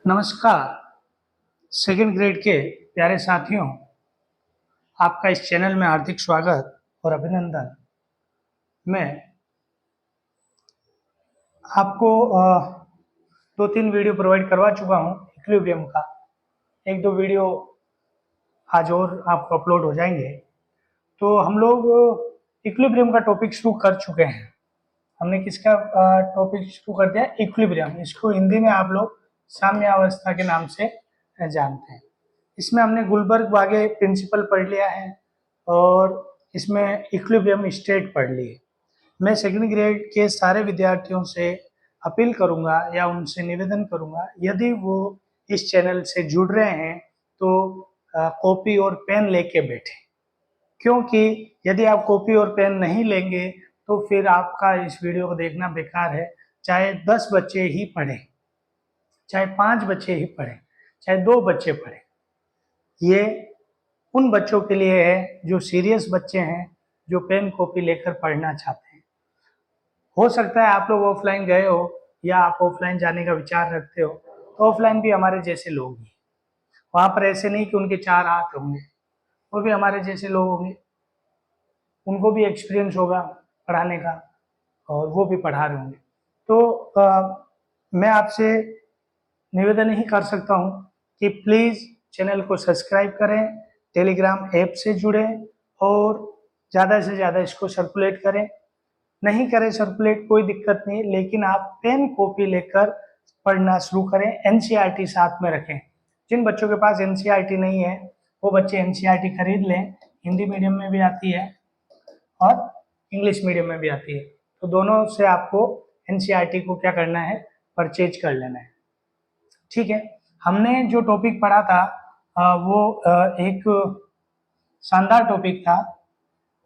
नमस्कार। Second grade के प्यारे साथियों, आपका इस चैनल में हार्दिक स्वागत और अभिनंदन। मैं आपको 2-3 वीडियो प्रोवाइड करवा चुका हूँ इक्विलिब्रियम का। 1-2 वीडियो आज और आपको अपलोड हो जाएंगे। तो हम लोग इक्विलिब्रियम का टॉपिक शुरू कर चुके हैं। हमने किसका टॉपिक शुरू कर दिया? इक्विलिब्रियम। इसको हिंदी में आप लोग साम्यावस्था के नाम से जानते हैं। इसमें हमने गुलबर्ग बागे प्रिंसिपल पढ़ लिया है और इसमें इक्विलिब्रियम स्टेट पढ़ लिए। मैं सेकंड ग्रेड के सारे विद्यार्थियों से अपील करूंगा या उनसे निवेदन करूंगा, यदि वो इस चैनल से जुड़ रहे हैं तो कॉपी और पेन लेके बैठे, क्योंकि यदि आप कॉपी और पेन नहीं लेंगे तो फिर आपका इस वीडियो को देखना बेकार है। चाहे 10 बच्चे ही पढ़ें, चाहे 5 बच्चे ही पढ़ें, चाहे 2 बच्चे पढ़ें, ये उन बच्चों के लिए है जो सीरियस बच्चे हैं, जो पेन कॉपी लेकर पढ़ना चाहते हैं। हो सकता है आप लोग ऑफलाइन गए हो या आप ऑफलाइन जाने का विचार रखते हो, तो ऑफलाइन भी हमारे जैसे लोग ही, वहाँ पर ऐसे नहीं कि उनके 4 हाथ होंगे, वो भी हमारे जैसे लोग होंगे, उनको भी एक्सपीरियंस होगा पढ़ाने का और वो भी पढ़ा रहे होंगे। तो मैं आपसे निवेदन ही कर सकता हूँ कि प्लीज़ चैनल को सब्सक्राइब करें, टेलीग्राम ऐप से जुड़ें और ज़्यादा से ज़्यादा इसको सर्कुलेट करें। नहीं करें सर्कुलेट कोई दिक्कत नहीं, लेकिन आप पेन कॉपी लेकर पढ़ना शुरू करें। एनसीईआरटी साथ में रखें। जिन बच्चों के पास एनसीईआरटी नहीं है वो बच्चे एनसीईआरटी खरीद लें। हिंदी मीडियम में भी आती है और इंग्लिश मीडियम में भी आती है, तो दोनों से आपको एनसीईआरटी को क्या करना है? परचेज कर लेना है। ठीक है, हमने जो टॉपिक पढ़ा था वो एक शानदार टॉपिक था।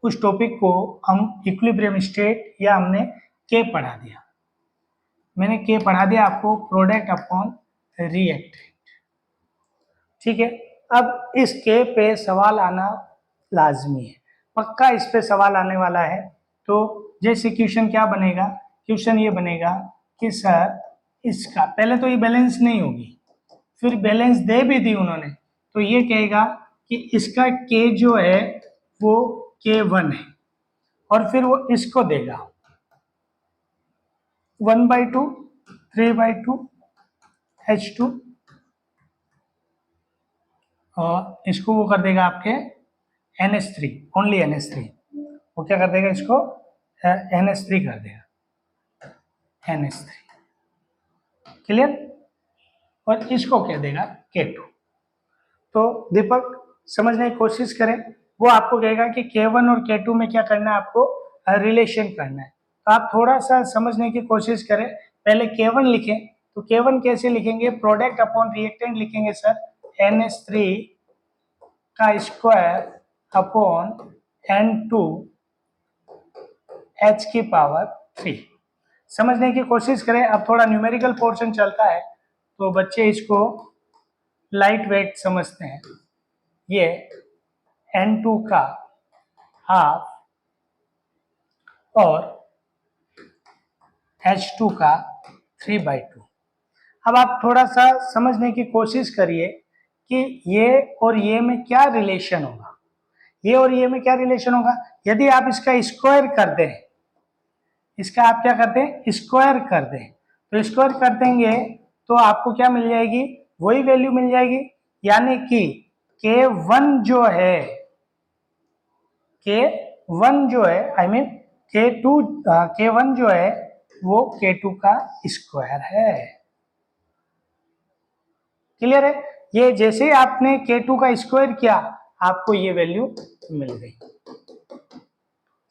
उस टॉपिक को हम इक्विलिब्रियम स्टेट या हमने के पढ़ा दिया। मैंने के पढ़ा दिया आपको, प्रोडक्ट अपॉन रिएक्टेंट। ठीक है, अब इस के पे सवाल आना लाजमी है, पक्का इस पे सवाल आने वाला है। तो जैसे क्वेश्चन क्या बनेगा? क्वेश्चन ये बनेगा कि सर इसका पहले तो ये बैलेंस नहीं होगी, फिर बैलेंस दे भी दी उन्होंने, तो ये कहेगा कि इसका के जो है वो K1 है, और फिर वो इसको देगा 1/2, 3/2 H2, और इसको वो कर देगा आपके NH3, ओनली NH3। वो क्या कर देगा? इसको NH3 कर देगा, NH3। क्लियर? और इसको क्या देगा? K2। तो दीपक समझने की कोशिश करें। वो आपको कहेगा कि K1 और K2 में क्या करना है? आपको रिलेशन करना है। तो आप थोड़ा सा समझने की कोशिश करें। पहले K1 लिखें, तो K1 कैसे लिखेंगे? प्रोडक्ट अपॉन रिएक्टेंट लिखेंगे सर, NH3 का स्क्वायर अपॉन N2 H की पावर 3। समझने की कोशिश करें। अब थोड़ा न्यूमेरिकल पोर्शन चलता है तो बच्चे इसको लाइट वेट समझते हैं। ये N2 का हाफ और H2 का 3/2। अब आप थोड़ा सा समझने की कोशिश करिए कि ये और ये में क्या रिलेशन होगा। ये और ये में क्या रिलेशन होगा? यदि आप इसका स्क्वायर कर दें, इसका आप क्या करते हैं? स्क्वायर कर दें, तो स्क्वायर कर देंगे तो आपको क्या मिल जाएगी? वही वैल्यू मिल जाएगी। यानी कि K1 जो है, K1 जो है, आई मीन K1 जो है वो K2 का स्क्वायर है। क्लियर है? ये जैसे ही आपने K2 का स्क्वायर किया, आपको ये वैल्यू मिल गई।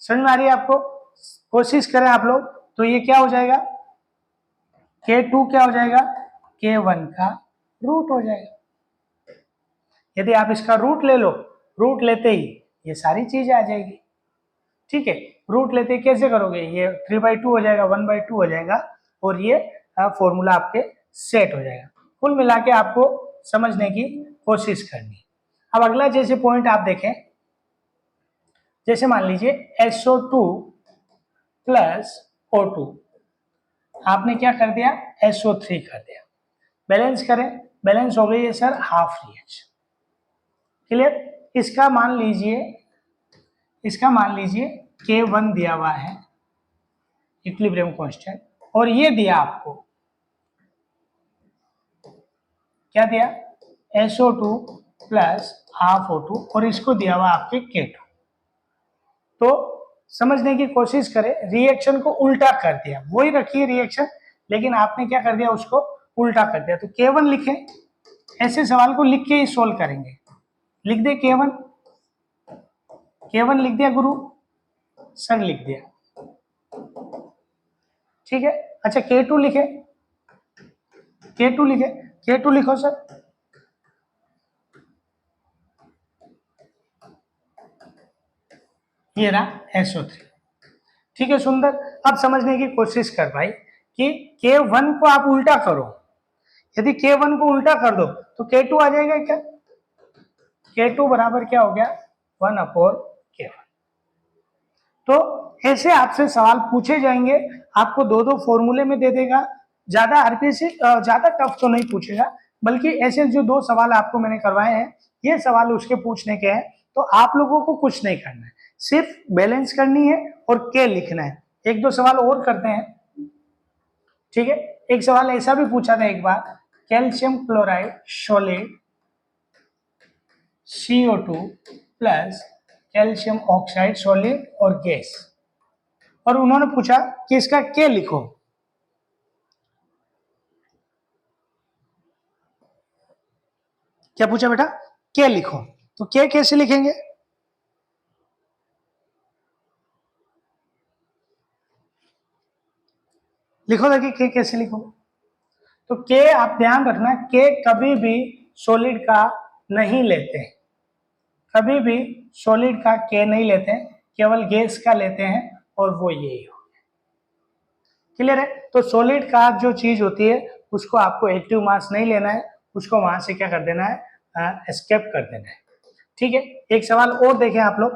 समझ में आ रही है आपको? कोशिश करें आप लोग, तो ये क्या हो जाएगा? K2 क्या हो जाएगा? K1 का रूट हो जाएगा। यदि आप इसका रूट ले लो, रूट लेते ही ये सारी चीजें आ जाएगी। ठीक है, रूट लेते ही कैसे करोगे? ये 3/2 हो जाएगा, 1/2 हो जाएगा, और ये फॉर्मूला आपके सेट हो जाएगा। कुल मिला के आपको समझने की कोशिश करनी। अब अगला जैसे पॉइंट आप देखें, जैसे मान लीजिए SO2 प्लस O2, आपने क्या कर दिया? SO3 कर दिया। बैलेंस करें, बैलेंस हो गई है सर हाफ रिएक्शन। क्लियर? इसका मान लीजिए K1 दिया हुआ है इक्विलिब्रियम कांस्टेंट, और ये दिया आपको, क्या दिया, SO2 प्लस हाफ O2, और इसको दिया हुआ आपके K2। तो समझने की कोशिश करें, रिएक्शन को उल्टा कर दिया, वही रखिए रिएक्शन, लेकिन आपने क्या कर दिया, उसको उल्टा कर दिया। तो K1 लिखें, ऐसे सवाल को लिख के ही सोल्व करेंगे। लिख दे K1 लिख दिया गुरु, सर लिख दिया, ठीक है। अच्छा K2 लिखे, K2 लिखो सर, ये रहा SO3, ठीक है सुंदर। अब समझने की कोशिश कर भाई कि K1 को आप उल्टा करो, यदि K1 को उल्टा कर दो तो K2 आ जाएगा क्या, K2 बराबर क्या हो गया, 1/K1। तो ऐसे आपसे सवाल पूछे जाएंगे, आपको दो दो फॉर्मूले में दे देगा, ज्यादा आरपीसी ज्यादा टफ तो नहीं पूछेगा, बल्कि ऐसे जो दो सवाल आपको मैंने करवाए हैं, ये सवाल उसके पूछने के हैं। तो आप लोगों को कुछ नहीं करना है, सिर्फ बैलेंस करनी है और के लिखना है। एक दो सवाल और करते हैं, ठीक है। एक सवाल ऐसा भी पूछा था एक बार, calcium chloride solid CO2 plus calcium oxide solid और गैस, और उन्होंने पूछा कि इसका के लिखो। क्या पूछा बेटा, के लिखो, तो के कैसे लिखेंगे, लिखो देखिए के कैसे लिखो। तो के आप ध्यान रखना, के कभी भी सॉलिड का नहीं लेते, कभी भी सॉलिड का के नहीं लेते, केवल गैस का लेते हैं, और वो यही हो। क्लियर है? तो सॉलिड का जो चीज होती है उसको आपको एक्टिव मास नहीं लेना है, उसको वहां से क्या कर देना है, एस्केप कर देना है, ठीक है। एक सवाल और देखें आप लोग,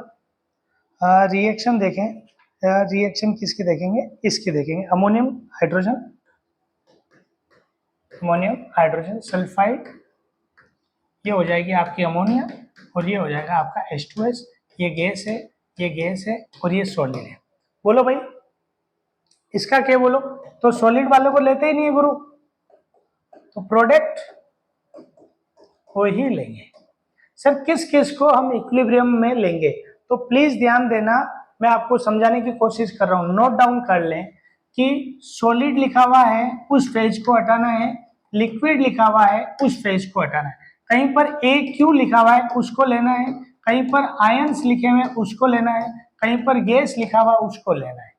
रिएक्शन देखें, रिएक्शन किसकी देखेंगे, इसकी देखेंगे, अमोनियम हाइड्रोजन सल्फाइड, ये हो जाएगी आपकी अमोनिया, और ये हो जाएगा आपका H2S, ये गैस है, ये गैस है, और ये सॉलिड है। बोलो भाई इसका क्या बोलो, तो सॉलिड वालों को लेते ही नहीं है गुरु, तो प्रोडक्ट को ही लेंगे। सर किस किस को हम इक्विलिब्रियम में लेंगे, तो प्लीज ध्यान देना, मैं आपको समझाने की कोशिश कर रहा हूं, नोट डाउन कर लें कि सॉलिड लिखा हुआ है उस फेज को हटाना है, लिक्विड लिखा हुआ है उस फेज को हटाना है, कहीं पर AQ लिखा हुआ है उसको लेना है, कहीं पर आयंस लिखे हुए उसको लेना है, कहीं पर गैस लिखा हुआ उसको लेना है।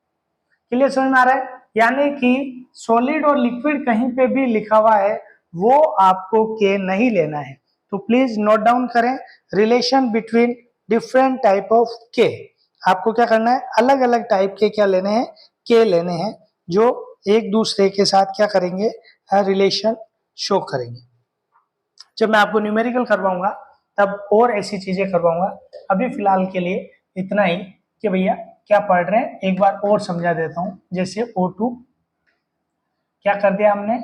क्लियर समझ में आ रहा है? यानी कि सॉलिड और लिक्विड कहीं पे भी लिखा हुआ है वो आपको के नहीं लेना है। तो प्लीज नोट डाउन करें, relation between different type of के, आपको क्या करना है, अलग अलग टाइप के क्या लेने हैं, के लेने हैं, जो एक दूसरे के साथ क्या करेंगे, रिलेशन शो करेंगे। जब मैं आपको न्यूमेरिकल करवाऊंगा तब और ऐसी चीजें करवाऊंगा, अभी फिलहाल के लिए इतना ही कि भैया क्या पढ़ रहे हैं एक बार और समझा देता हूं। जैसे O2 क्या कर दिया हमने,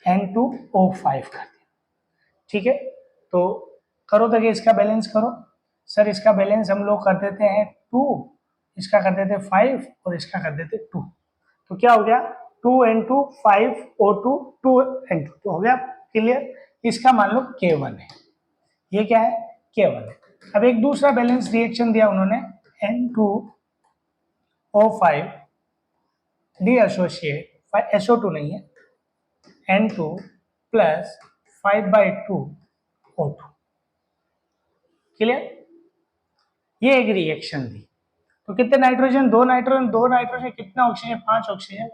N2O5 कर दिया, ठीक है। तो करो देखिए इसका बैलेंस करो, सर इसका बैलेंस हम लोग कर देते हैं 2, इसका कर देते 5 और इसका कर देते 2, तो क्या हो गया 2N2 5O2 2N2, तो हो गया क्लियर। इसका मान लो K1 है, ये क्या है, K1 है। अब एक दूसरा बैलेंस रिएक्शन दिया उन्होंने, N2O5 डीएसोसिएट, SO2 नहीं है, N2 प्लस 5/2 O2, क्लियर। ये एक रिएक्शन दी, तो कितने नाइट्रोजन, दो नाइट्रोजन कितना ऑक्सीजन, 5 ऑक्सीजन,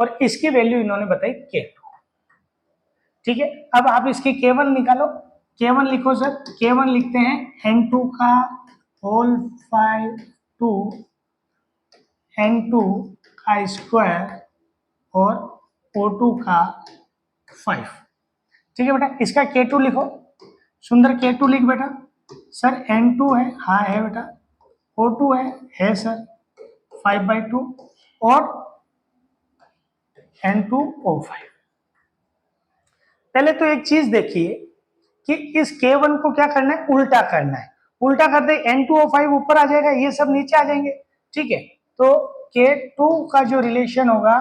और इसकी वैल्यू इन्होंने बताई K2, ठीक है। अब आप इसकी K1 निकालो, K1 लिखो सर, K1 लिखते हैं N2 का होल 5 N2 का स्क्वायर और O2 का 5, ठीक है बेटा। इसका K2 लिखो, सुंदर K2 लिख बेटा, सर N2 है, हाँ है बेटा, O2 है सर 5/2 और N2O5, पहले तो एक चीज देखिए कि इस K1 को क्या करना है, उल्टा करना है। उल्टा कर दे N2O5 ऊपर आ जाएगा, ये सब नीचे आ जाएंगे, ठीक है। तो K2 का जो रिलेशन होगा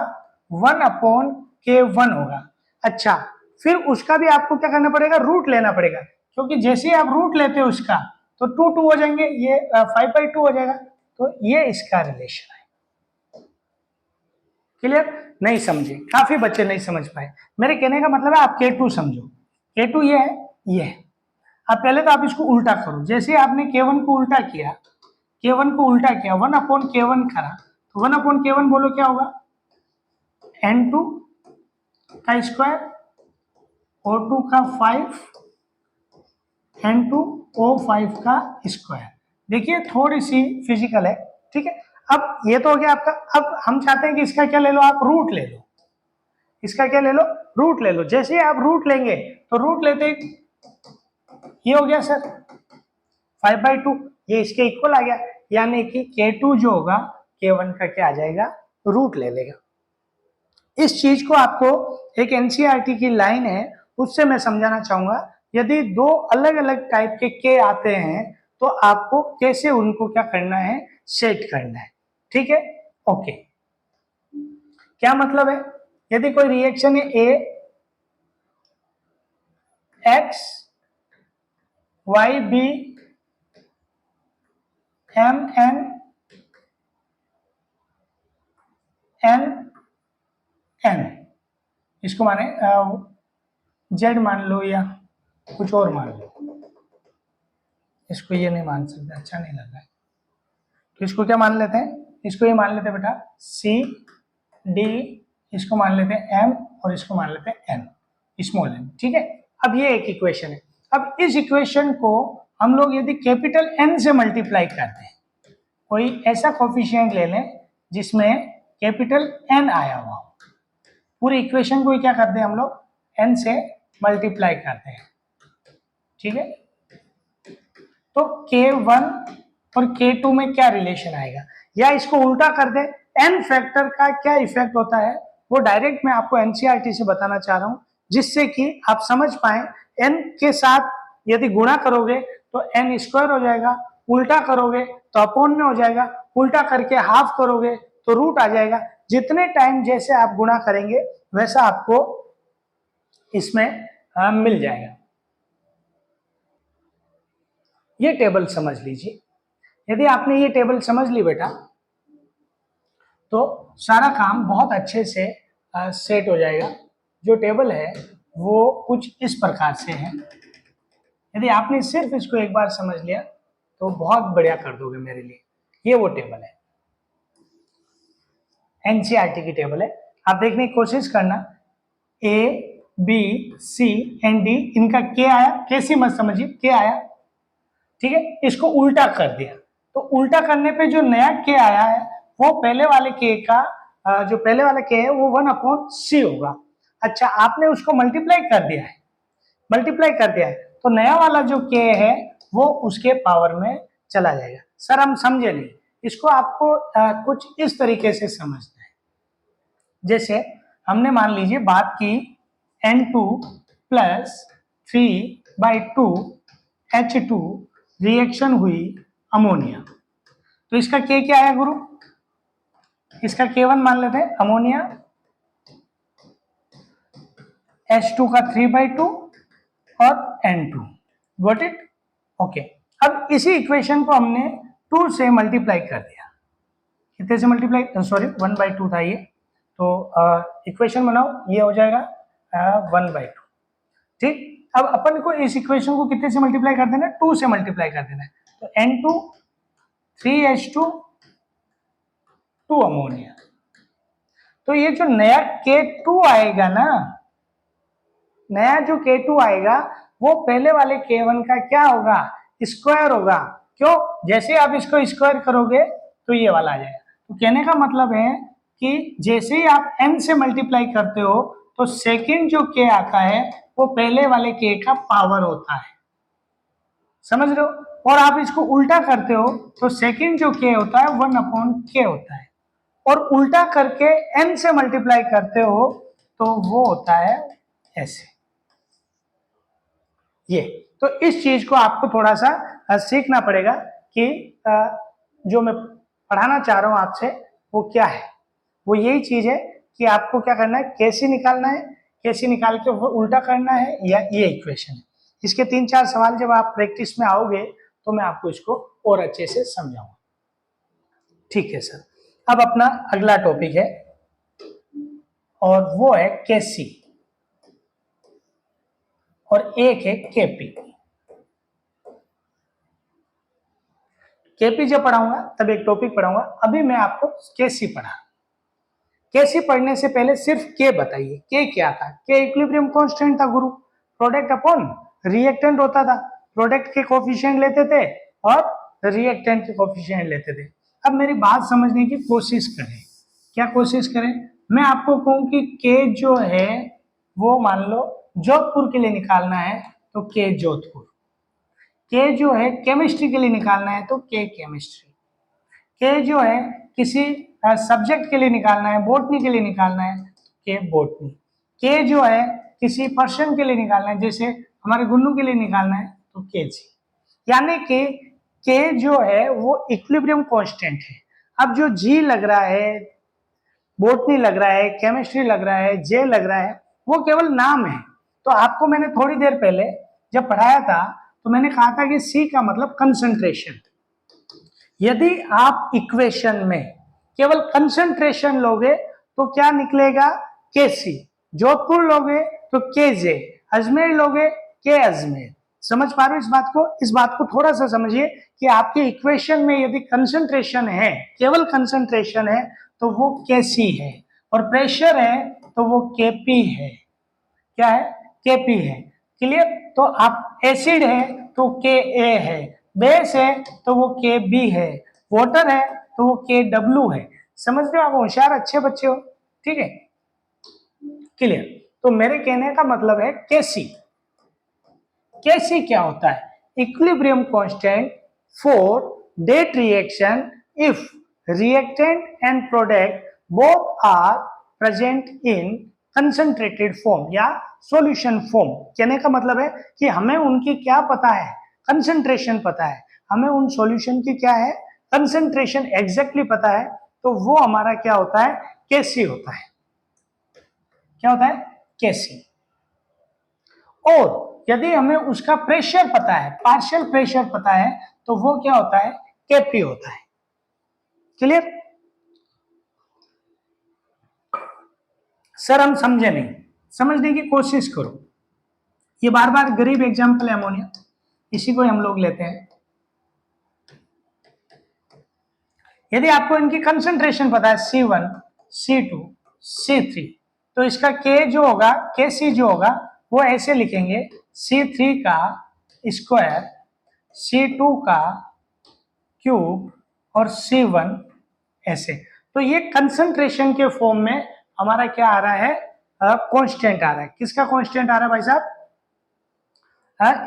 1/K1 होगा। अच्छा, फिर उसका भी आपको क्या करना पड़ेगा, रूट लेना पड़ेगा, क्योंकि जैसे ही आप रूट लेते हो उसका तो 2 हो जाएंगे, ये 5/2 हो जाएगा। तो ये इसका रिलेशन है। क्लियर? नहीं समझे, काफी बच्चे नहीं समझ पाए। मेरे कहने का मतलब है आप K2 समझो। K2 ये है, ये है। अब पहले तो आप इसको उल्टा करो। जैसे आपने K1 को उल्टा किया, K1 को उल्टा किया, 1/K1 करा, तो 1/K1 बोलो क्या होगा, N2 का स्क्वायर, O2 का 5, N2O5 का स्क्वायर। देखिए थोड़ी सी फिजिकल है, ठीक है। अब ये तो हो गया आपका। अब हम चाहते हैं कि इसका क्या ले लो, आप रूट ले लो। इसका क्या ले लो, रूट ले लो। जैसे ही आप रूट लेंगे तो रूट लेते ये हो गया सर 5/2, ये इसके इक्वल आ गया, यानी कि K2 जो होगा K1 का क्या आ जाएगा, रूट ले लेगा। इस चीज को आपको एक एनसीईआरटी की लाइन है उससे मैं समझाना चाहूंगा। यदि दो अलग अलग टाइप के K आते हैं तो आपको कैसे उनको क्या करना है, सेट करना है, ठीक है। ओके, क्या मतलब है, यदि कोई रिएक्शन है A X Y B M N N N, इसको माने Z मान लो या कुछ और मान लो, इसको ये नहीं मान सकते, अच्छा नहीं लग रहा है, तो इसको क्या मान लेते हैं, इसको ये मान लेते हैं बेटा C D, इसको मान लेते हैं M और इसको मान लेते हैं N, स्मॉल n, ठीक है। अब ये एक इक्वेशन है। अब इस इक्वेशन को हम लोग यदि कैपिटल N से मल्टीप्लाई करते हैं, कोई ऐसा कोफिशिएंट ले लें जिसमें कैपिटल N आया हुआ हो, पूरी इक्वेशन को क्या करते हैं हम लोग, N से मल्टीप्लाई करते हैं, ठीक है। तो K1 और K2 में क्या रिलेशन आएगा, या इसको उल्टा कर दे, N फैक्टर का क्या इफेक्ट होता है वो डायरेक्ट मैं आपको एनसीईआरटी से बताना चाह रहा हूं, जिससे कि आप समझ पाए। N के साथ यदि गुणा करोगे तो N स्क्वायर हो जाएगा, उल्टा करोगे तो अपॉन में हो जाएगा, उल्टा करके हाफ करोगे तो रूट आ जाएगा। जितने टाइम जैसे आप गुणा करेंगे वैसा आपको इसमें मिल जाएगा। ये टेबल समझ लीजिए। यदि आपने ये टेबल समझ ली बेटा तो सारा काम बहुत अच्छे से सेट हो जाएगा। जो टेबल है वो कुछ इस प्रकार से है। यदि आपने सिर्फ इसको एक बार समझ लिया तो बहुत बढ़िया कर दोगे मेरे लिए। ये वो टेबल है, एनसीईआरटी की टेबल है। आप देखने की कोशिश करना, A B C and D, इनका K आया, कैसी मत समझिए, K आया, ठीक है। इसको उल्टा कर दिया तो उल्टा करने पे जो नया K आया है वो पहले वाले K का जो पहले वाला K है वो 1/C होगा। अच्छा, आपने उसको मल्टीप्लाई कर दिया है, मल्टीप्लाई कर दिया है तो नया वाला जो K है वो उसके पावर में चला जाएगा। सर हम समझे नहीं, इसको आपको कुछ इस तरीके से समझना है। जैसे हमने मान लीजिए बात की N2 + 3/2 H2 रिएक्शन हुई अमोनिया, तो इसका K क्या है गुरु, इसका K1 मान लेते हैं, अमोनिया H2 का 3/2 और N2, गॉट इट, ओके। अब इसी इक्वेशन को हमने 2 से मल्टीप्लाई कर दिया, कितने से मल्टीप्लाई, सॉरी 1/2 था ये, तो इक्वेशन बनाओ, ये हो जाएगा 1/2, ठीक। अब अपन को इस इक्वेशन को कितने से मल्टीप्लाई कर देना है, 2 से मल्टीप्लाई कर देना है, तो N2 3H2 2 अमोनिया। तो ये जो नया K2 आएगा ना, नया जो K2 आएगा वो पहले वाले K1 का क्या होगा, स्क्वायर होगा। क्यों, जैसे आप इसको स्क्वायर करोगे तो ये वाला आ जाएगा। तो कहने का मतलब है कि जैसे ही आप N से मल्टीप्लाई करते हो तो सेकंड जो K आता है वो पहले वाले K का पावर होता है, समझ रहे हो। और आप इसको उल्टा करते हो तो सेकंड जो K होता है 1/K होता है, और उल्टा करके N से मल्टीप्लाई करते हो तो वो होता है ऐसे, ये तो इस चीज को आपको थोड़ा सा सीखना पड़ेगा कि जो मैं पढ़ाना चाह रहा हूं आपसे वो क्या है। वो यही चीज है कि आपको क्या करना है, कैसे निकालना है, कैसे निकाल के वो उल्टा करना है, या ये इक्वेशन है। इसके 3-4 सवाल जब आप प्रैक्टिस में आओगे तो मैं आपको इसको और अच्छे से समझाऊंगा। ठीक है सर। अब अपना अगला टॉपिक है और वो है केसी और एक है केपी। केपी जब पढ़ाऊंगा तब एक टॉपिक पढ़ाऊंगा, अभी मैं आपको केसी पढ़ा। केसी पढ़ने से पहले सिर्फ के बताइए, के क्या था? के इक्विलिब्रियम कांस्टेंट था गुरु, प्रोडक्ट अपॉन रिएक्टेंट होता था। प्रोडक्ट के कोफिशिएंट लेते थे और रिएक्टेंट के कोफिशिएंट लेते थे। अब मेरी बात समझने की कोशिश करें। क्या कोशिश करें? मैं आपको कहूं कि के जो है वो मान लो जोधपुर के लिए निकालना है तो के जोधपुर, के जो है केमिस्ट्री के लिए निकालना है तो के केमिस्ट्री, के जो है किसी सब्जेक्ट के लिए निकालना है, बॉटनी के लिए निकालना है के बॉटनी, के जो है किसी पर्सन के लिए निकालना है, जैसे हमारे गुन्नू के लिए निकालना है तो के जी। यानी कि के जो है वो इक्विलिब्रियम कांस्टेंट है। अब जो जी लग रहा है, बॉटनी लग रहा है, केमिस्ट्री लग रहा है, जे लग रहा है, वो केवल नाम है। तो आपको मैंने थोड़ी देर पहले जब पढ़ाया था तो मैंने कहा था कि सी का मतलब कंसंट्रेशन। यदि आप इक्वेशन में केवल कंसंट्रेशन लोगे तो क्या निकलेगा? के सी। जोधपुर लोगे तो के जे, अजमेर लोगे के अजमेर। समझ पा रहे हो इस बात को? इस बात को थोड़ा सा समझिए कि आपके इक्वेशन में यदि कंसंट्रेशन है, केवल कंसंट्रेशन है तो वो के सी है, और प्रेशर है तो वो केपी है। क्या है? केपी है। क्लियर? तो आप एसिड है तो के ए है, बेस है तो वो के बी है, वाटर है तो वो के डब्ल्यू है। समझ रहे हो? आप होशियार अच्छे बच्चे हो। ठीक है, क्लियर? तो मेरे कहने का मतलब है केसी। केसी क्या होता है? Equilibrium constant for that reaction if reactant and product both are present in concentrated form या सॉल्यूशन फॉर्म। कहने का मतलब है कि हमें उनकी क्या पता है? कंसंट्रेशन पता है। हमें उन सॉल्यूशन की क्या है? कंसंट्रेशन एग्जैक्टली पता है। तो वो हमारा क्या होता है? केसी होता है। क्या होता है? केसी। और यदि हमें उसका प्रेशर पता है, पार्शियल प्रेशर पता है, तो वो क्या होता है? केपी होता है। क्लियर? सर हम समझे नहीं, समझने की कोशिश करो। ये बार बार गरीब एग्जाम्पल है अमोनिया, इसी को हम लोग लेते हैं। यदि आपको इनकी कंसंट्रेशन पता है C1, C2, C3, तो इसका K जो होगा, Kc जो होगा वो ऐसे लिखेंगे C3 का स्क्वायर, C2 का क्यूब और C1 ऐसे। तो ये कंसंट्रेशन के फॉर्म में हमारा क्या आ रहा है? कांस्टेंट आ रहा है। किसका कांस्टेंट आ रहा है भाई साहब?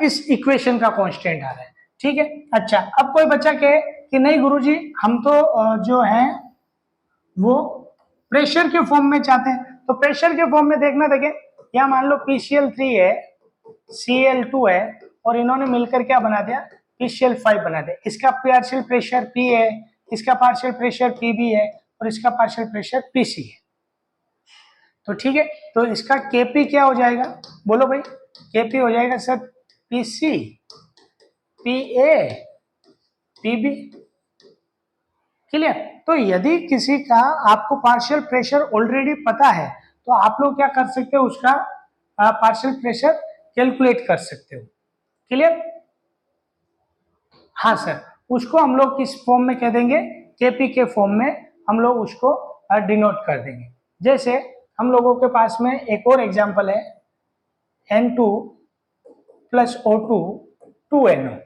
इस इक्वेशन का कांस्टेंट आ रहा है। ठीक है, अच्छा। अब कोई बच्चा कहे कि नहीं गुरुजी हम तो जो है वो प्रेशर के फॉर्म में चाहते हैं। तो प्रेशर के फॉर्म में देखना, देखें यहाँ मान लो PCl3 है, Cl2 है, और इन्होंने मिलकर क्या बना दिया? PCl5 बना दिया। इसका पार्शियल प्रेशर P है, इसका पार्शियल प्रेशर Pb है, और इसका पार्शियल प्रेशर Pc है। तो ठीक है, तो इसका Kp क्या हो जाएगा? बोलो भाई। Kp हो जाएगा sir Pc, Pa, Pb। Clear? तो यदि किसी का आपको पार्शियल प्रेशर ऑलरेडी पता है तो आप लोग क्या कर सकते हो? उसका पार्शियल प्रेशर कैलकुलेट कर सकते हो। क्लियर? हाँ सर, उसको हम लोग किस फॉर्म में कह देंगे? केपी के फॉर्म में हम लोग उसको डिनोट कर देंगे। जैसे हम लोगों के पास में एक और एग्जांपल है N2 प्लस O2 2NO।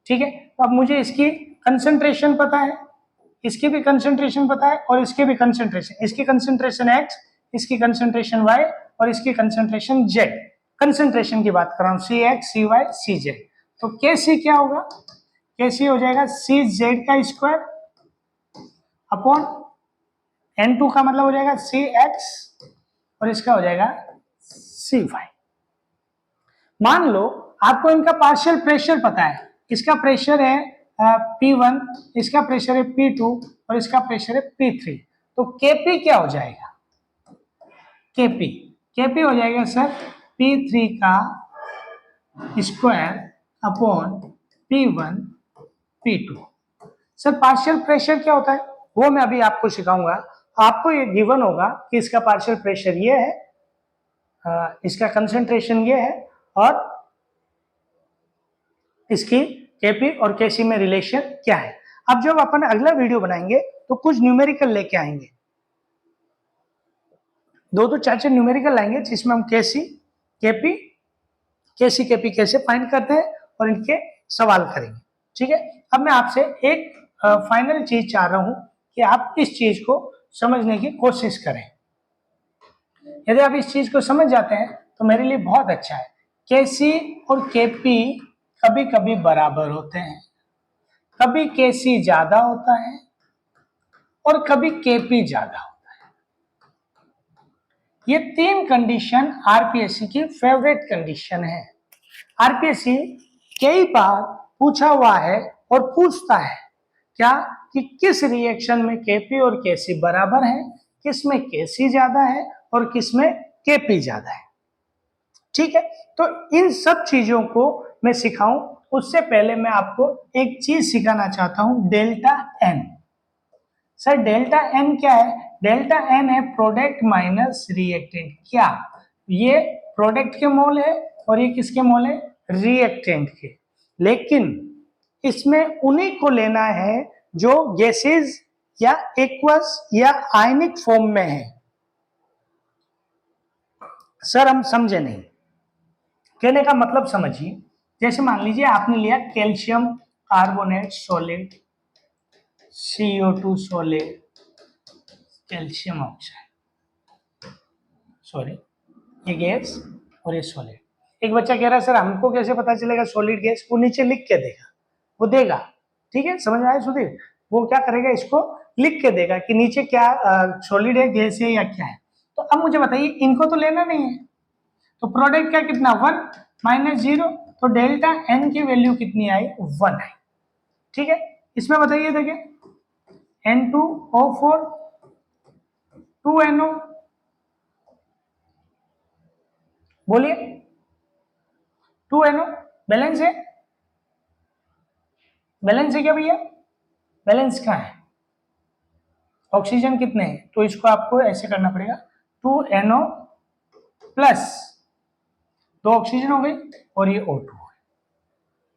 ठीक है, तो अब मुझे इसकी कंसंट्रेशन पता है, इसकी भी कंसंट्रेशन पता है, और इसकी भी कंसंट्रेशन, इसकी कंसंट्रेशन X, इसकी कंसंट्रेशन Y, और इसकी कंसंट्रेशन Z। कंसंट्रेशन की बात कर रहा हूं, CX, CY, CZ। तो KC क्या होगा? KC हो जाएगा CZ का स्क्वायर अपॉन N2 का मतलब हो जाएगा CX, और इसका हो जाएगा CY। मान लो आपको इनका पार्शियल प्रेशर पता है, इसका प्रेशर है P1, इसका प्रेशर है P2 और इसका प्रेशर है P3। तो Kp क्या हो जाएगा? Kp हो जाएगा सर P3 का square upon P1 P2। Sir partial pressure क्या होता है वो मैं अभी आपको सिखाऊंगा। आपको ये गिवन होगा कि इसका पार्शियल प्रेशर ये है, इसका कंसंट्रेशन ये है और इसकी Kp और Kc में रिलेशन क्या है। अब जब अपन अगला वीडियो बनाएंगे तो कुछ न्यूमेरिकल लेके आएंगे, दो चार न्यूमेरिकल लाएंगे जिसमें हम Kc Kp कैसे फाइंड करते हैं और इनके सवाल करेंगे। ठीक है, अब मैं आपसे एक फाइनल चीज चाह रहा हूं कि आप इस चीज को समझने की कोशिश करें। यदि आप इस चीज को समझ जाते हैं तो मेरे लिए बहुत अच्छा है। Kc और Kp कभी कभी बराबर होते हैं, कभी Kc ज्यादा होता है और कभी Kp ज्यादा होता है। ये तीन कंडीशन आरपीएससी की फेवरेट कंडीशन है। आरपीएससी कई बार पूछा हुआ है और पूछता है क्या कि किस रिएक्शन में Kp और Kc बराबर है, किस में Kc ज्यादा है और किस में Kp ज्यादा है। ठीक है, तो इन सब चीजों को मैं सिखाऊं उससे पहले मैं आपको एक चीज सिखाना चाहता हूं, delta n. Sir delta n क्या है? डेल्टा एन है प्रोडक्ट माइनस रिएक्टेंट। क्या ये प्रोडक्ट के मोल है और ये किसके मोल है? रिएक्टेंट के। लेकिन इसमें उन्हीं को लेना है जो गैसेज या एक्वस या आयनिक फॉर्म में है। सर हम समझे नहीं, कहने का मतलब समझिए। जैसे मान लीजिए आपने लिया calcium carbonate solid, CO2 solid, calcium oxide, sorry ये गैस और ये सॉलिड। एक बच्चा कह रहा है सर हमको कैसे पता चलेगा सॉलिड गैस? वो नीचे लिख के देगा, वो देगा। ठीक है, समझ में आया सुधीर? वो क्या करेगा, इसको लिख के देगा कि नीचे क्या सॉलिड है, गैस है या क्या है। तो अब मुझे बताइए इनको तो लेना नहीं है, तो प्रोडक्ट का कितना 1 माइनस 0, तो डेल्टा एन की वैल्यू कितनी आई? 1 आई। ठीक है, इसमें बताइए देखिए N2O4 2NO, बोलिए 2NO बैलेंस है? बैलेंस है क्या भैया? बैलेंस कहाँ है? ऑक्सीजन कितने हैं? तो इसको आपको ऐसे करना पड़ेगा 2NO प्लस 2 ऑक्सीजन हो गई और ये O2 है।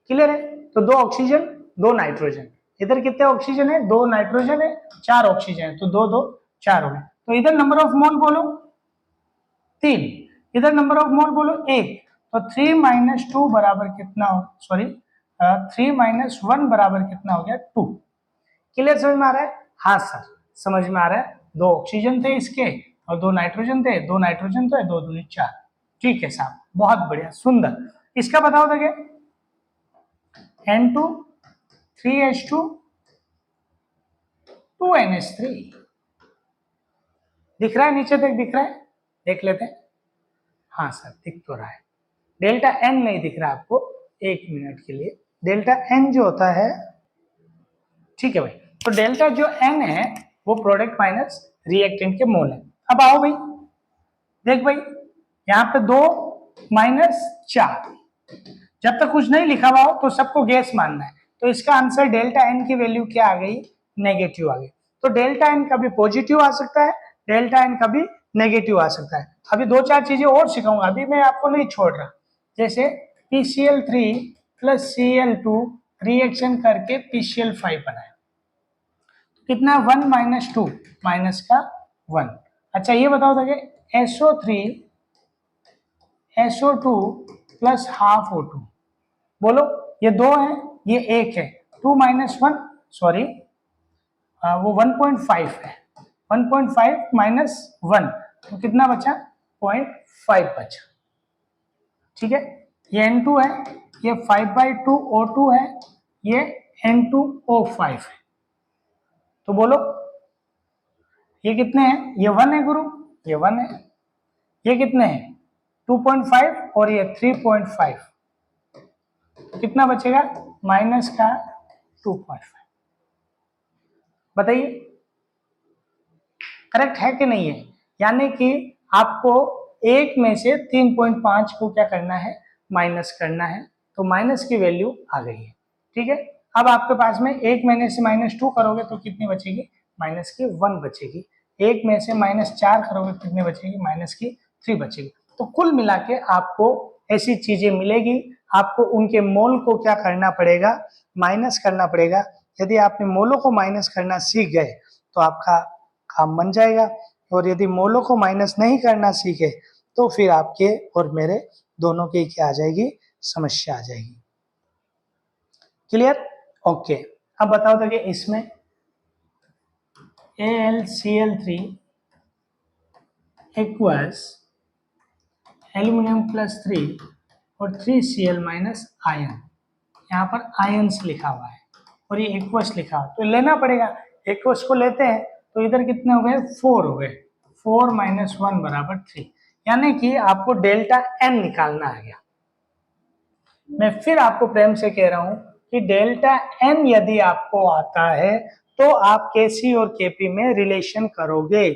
क्लियर है? तो 2 ऑक्सीजन 2 नाइट्रोजन, इधर कितने ऑक्सीजन है? 2 नाइट्रोजन है, 4 ऑक्सीजन है, तो 2 2 4 हो गए। तो इधर नंबर ऑफ मोल बोलो 3, इधर नंबर ऑफ मोल बोलो 1, तो 3 माइनस 2 बराबर कितना हो, सॉरी 3 माइनस 1 बराबर कितना हो गया? 2। क्लियर, समझ में आ रहा है? हाँ सर समझ में आ रहा है। 2 ऑक्सीजन थे इसके और 2 नाइट्रोजन थे, 2 नाइट्रोजन तो है, 2 दूनी 4। ठीक है साहब, बहुत बढ़िया, सुंदर। इसका बताओ देखिए N2 3H2 2NH3 दिख रहा है? नीचे तक दिख रहा है? देख लेते हैं। हाँ सर दिख तो रहा है। डेल्टा एन नहीं दिख रहा आपको? एक मिनट के लिए, डेल्टा एन जो होता है, ठीक है भाई, तो डेल्टा जो एन है वो प्रोडक्ट माइनस रिएक्टेंट के मोल है। अब आओ भाई, देख भाई यहाँ पे 2 माइनस 4, जब तक कुछ नहीं लिखा हुआ हो तो सबको गैस मानना है। तो इसका आंसर डेल्टा एन की वैल्यू क्या आ गई? नेगेटिव आ गई। तो डेल्टा एन कभी पॉजिटिव आ सकता है, डेल्टा एन कभी नेगेटिव आ सकता है। अभी 2 4 चीजें और सिखाऊंगा, अभी मैं आपको नहीं छोड़ रहा। जैसे PCl3 प्लस Cl2 रिएक्शन करके PCl5 बनाया, कितना? 1 माइनस 2 माइनस का 1। अच्छा ये बताओ देखिए SO2 प्लस हाफ O2, बोलो ये 2 है ये 1 है, 2 माइनस 1 सॉरी वो 1.5 है, 1.5 माइनस 1 तो कितना बचा? 0.5 बचा। ठीक है, ये N2 है, ये 5/2 O2 है, ये N2O5 है। तो बोलो ये कितने हैं? ये 1 है गुरु, ये 1 है। ये कितने हैं? 2.5 और ये 3.5। तो कितना बचेगा, माइनस का 2.5। बताइए करेक्ट है कि नहीं है। यानी कि आपको एक में से 3.5 को क्या करना है, माइनस करना है। तो माइनस की वैल्यू आ गई है। ठीक है, अब आपके पास में एक में से -2 करोगे तो कितनी बचेगी, माइनस की 1 बचेगी। एक में से -4 करोगे तो कितनी बचेगी, माइनस की 3 बचेगी। तो कुल मिला के आपको ऐसी चीजें मिलेगी। आपको उनके मोल को क्या करना पड़ेगा, माइनस करना पड़ेगा। यदि आपने मोलों को माइनस करना सीख गए तो आपका काम बन जाएगा। और यदि मोलों को माइनस नहीं करना सीखे तो फिर आपके और मेरे दोनों की क्या आ जाएगी, समस्या आ जाएगी। Clear, okay. अब बताओ तो कि इसमें AlCl3 इक्वल्स एल्यूमिनियम +3 और 3Cl माइनस आयन। यहाँ पर आयन्स लिखा हुआ है और ये एक्वस लिखा हुआ है, तो लेना पड़ेगा। एक्वस को लेते हैं तो इधर कितने हो गए, 4 हो गए। 4 - 1 बराबर 3, यानी कि आपको डेल्टा एन निकालना आ गया। मैं फिर आपको प्रेम से कह रहा हूं कि डेल्टा एन यदि आपको आता है तो आप केसी और केपी में रिलेशन करोगे।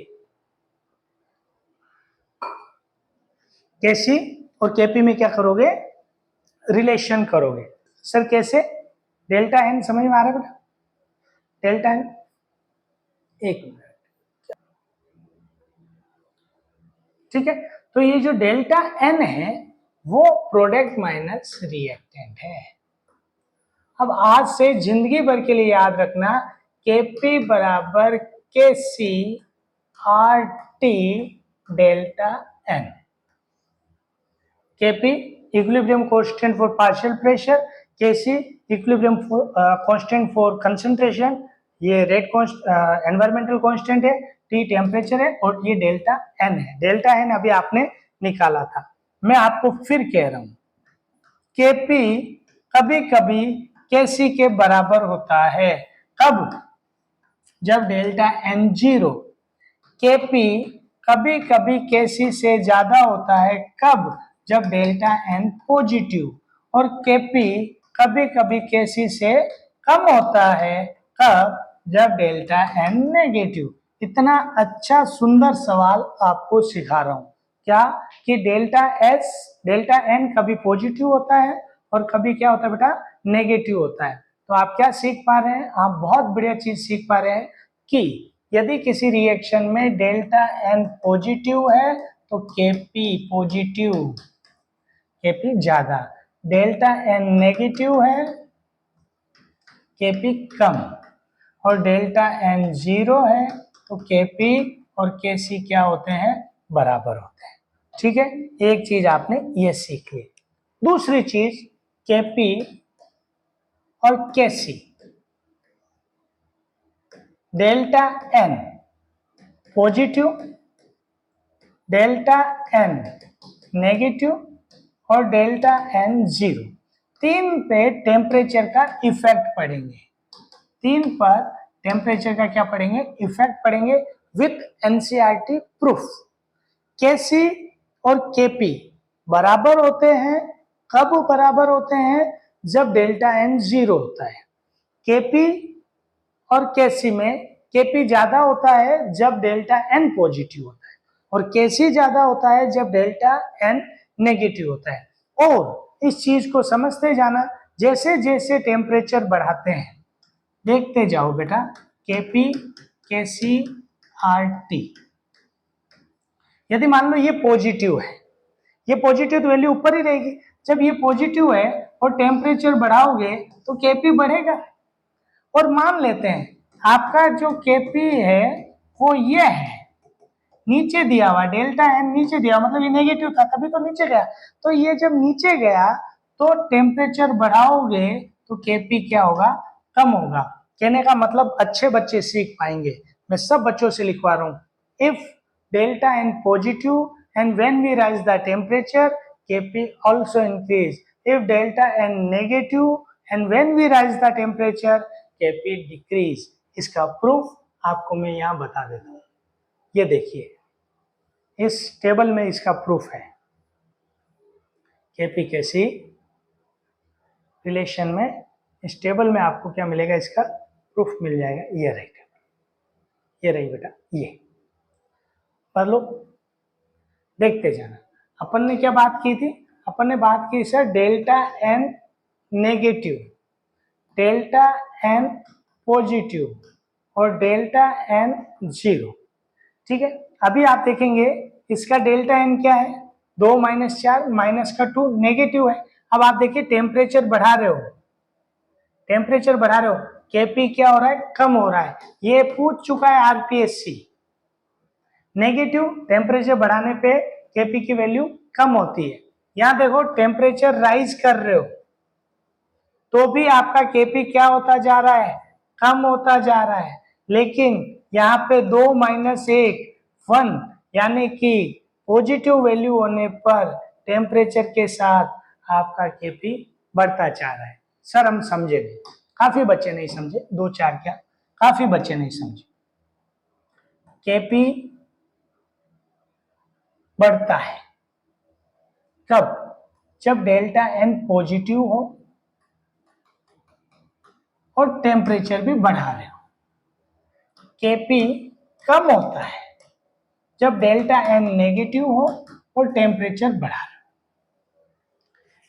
केसी और केपी में क्या करोगे, रिलेशन करोगे। सर कैसे, डेल्टा एन समझ में आ रहा है बेटा, डेल्टा एन, एक मिनट, ठीक है। तो ये जो डेल्टा एन है वो प्रोडक्ट माइनस रिएक्टेंट है। अब आज से जिंदगी भर के लिए याद रखना, केपी बराबर K C R T delta n. KP equilibrium constant for partial pressure, KC equilibrium constant for concentration, ये रेट एनवायरमेंटल कांस्टेंट है, टी टेम्परेचर है और ये डेल्टा एन है। डेल्टा एन अभी आपने निकाला था। मैं आपको फिर कह रहा हूं, केपी कभी कभी केसी के बराबर होता है। कब, जब डेल्टा एन 0। केपी कभी कभी केसी से ज्यादा होता है। कब, जब डेल्टा एन पॉजिटिव। और केपी कभी कभी केसी से कम होता है। कब, जब डेल्टा एन नेगेटिव। इतना अच्छा सुंदर सवाल आपको सिखा रहा हूं क्या, कि डेल्टा एन कभी पॉजिटिव होता है और कभी क्या होता है बेटा, नेगेटिव होता है। तो आप क्या सीख पा रहे हैं, आप बहुत बढ़िया चीज सीख पा रहे हैं कि यदि किसी रिएक्शन में डेल्टा एन पॉजिटिव है तो केपी पॉजिटिव, केपी ज्यादा। डेल्टा एन नेगेटिव है, केपी कम। और डेल्टा एन 0 है तो केपी और केसी क्या होते हैं, बराबर होते हैं। ठीक है, एक चीज आपने ये सीख ली। दूसरी चीज, केपी और KC, delta n positive, delta n negative और डेल्टा एन 0, तीन पे टेम्परेचर का इफेक्ट पड़ेंगे। तीन पर टेम्परेचर का क्या पड़ेंगे, इफेक्ट पड़ेंगे विथ एनसीईआरटी प्रूफ। केसी और केपी बराबर होते हैं। कब बराबर होते हैं, जब डेल्टा एन 0 होता है। केपी और केसी में केपी ज्यादा होता है जब डेल्टा एन पॉजिटिव होता है और केसी ज्यादा होता है जब डेल्टा एन नेगेटिव होता है। और इस चीज को समझते जाना, जैसे जैसे टेम्परेचर बढ़ाते हैं, देखते जाओ बेटा, केपी केसी आर टी। यदि मान लो ये पॉजिटिव है, ये पॉजिटिव तो वैल्यू ऊपर ही रहेगी। जब ये पॉजिटिव है और टेम्परेचर बढ़ाओगे तो केपी बढ़ेगा। और मान लेते हैं आपका जो केपी है वो ये है, नीचे दिया हुआ डेल्टा एन नीचे दिया, मतलब ये नेगेटिव था तभी तो नीचे गया। तो ये जब नीचे गया तो टेम्परेचर बढ़ाओगे तो केपी क्या होगा, कम होगा। कहने का मतलब अच्छे बच्चे सीख पाएंगे। मैं सब बच्चों से लिखवा रहा हूं, if delta n positive and when we raise the temperature Kp also increase. If delta n negative and when we raise the temperature Kp decrease. इसका प्रूफ आपको मैं यहां बता देता हूं, ये देखिए इस टेबल में इसका प्रूफ है। केपी केसी रिलेशन में, इस टेबल में आपको क्या मिलेगा, इसका प्रूफ मिल जाएगा। ये रही टेबल, ये रही बेटा, ये पढ़ लो, देखते जाना। अपन ने क्या बात की थी, अपन ने बात की sir delta n negative, delta n positive और डेल्टा एन जीरो। ठीक है, अभी आप देखेंगे इसका डेल्टा एन क्या है, 2 - 4 -2 नेगेटिव है। अब आप देखिए टेम्परेचर बढ़ा रहे हो, टेम्परेचर बढ़ा रहे हो, केपी क्या हो रहा है, कम हो रहा है। ये पूछ चुका है आरपीएससी, नेगेटिव टेम्परेचर बढ़ाने पे केपी की वैल्यू कम होती है। यहां देखो टेम्परेचर राइज कर रहे हो तो भी आपका केपी क्या होता जा रहा है, कम होता जा रहा है। लेकिन यहाँ पे 2 - 1 यानी कि पॉजिटिव वैल्यू होने पर टेम्परेचर के साथ आपका केपी बढ़ता जा रहा है। सर हम समझे नहीं, काफी बच्चे नहीं समझे, 2-4 क्या, काफी बच्चे नहीं समझे। केपी बढ़ता है कब, जब डेल्टा एन पॉजिटिव हो और टेम्परेचर भी बढ़ा रहे हो। केपी कम होता है जब डेल्टा एन नेगेटिव हो और टेम्परेचर बढ़ा रहे हो।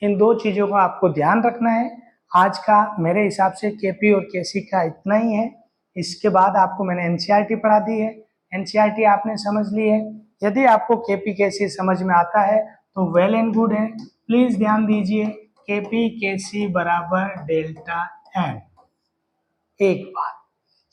इन दो चीजों का आपको ध्यान रखना है। आज का मेरे हिसाब से केपी और केसी का इतना ही है। इसके बाद आपको मैंने एनसीईआरटी पढ़ा दी है, एनसीईआरटी आपने समझ ली है। यदि आपको केपी केसी समझ में आता है तो वेल एंड गुड है। प्लीज ध्यान दीजिए, केपी केसी बराबर डेल्टा एन। एक बार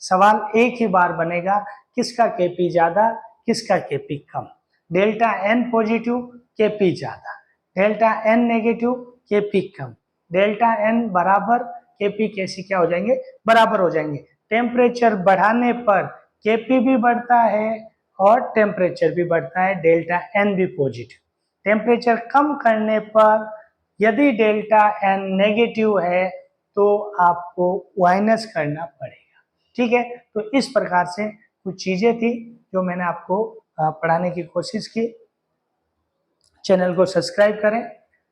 सवाल एक ही बार बनेगा, किसका केपी ज्यादा, किसका केपी कम। डेल्टा एन पॉजिटिव, केपी ज्यादा, डेल्टा एन नेगेटिव, केपी कम, डेल्टा एन बराबर, केपी केसी क्या हो जाएंगे, बराबर हो जाएंगे। टेम्परेचर बढ़ाने पर केपी भी बढ़ता है और टेम्परेचर भी बढ़ता है, डेल्टा एन भी पॉजिटिव। टेम्परेचर कम करने पर यदि डेल्टा एन नेगेटिव है तो आपको माइनस करना पड़ेगा। ठीक है, तो इस प्रकार से कुछ चीजें थी जो मैंने आपको पढ़ाने की कोशिश की। चैनल को सब्सक्राइब करें,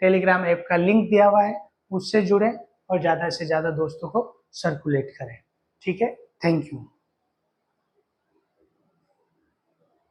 टेलीग्राम ऐप का लिंक दिया हुआ है, उससे जुड़ें और ज़्यादा से ज़्यादा दोस्तों को सर्कुलेट करें। ठीक है, थैंक यू।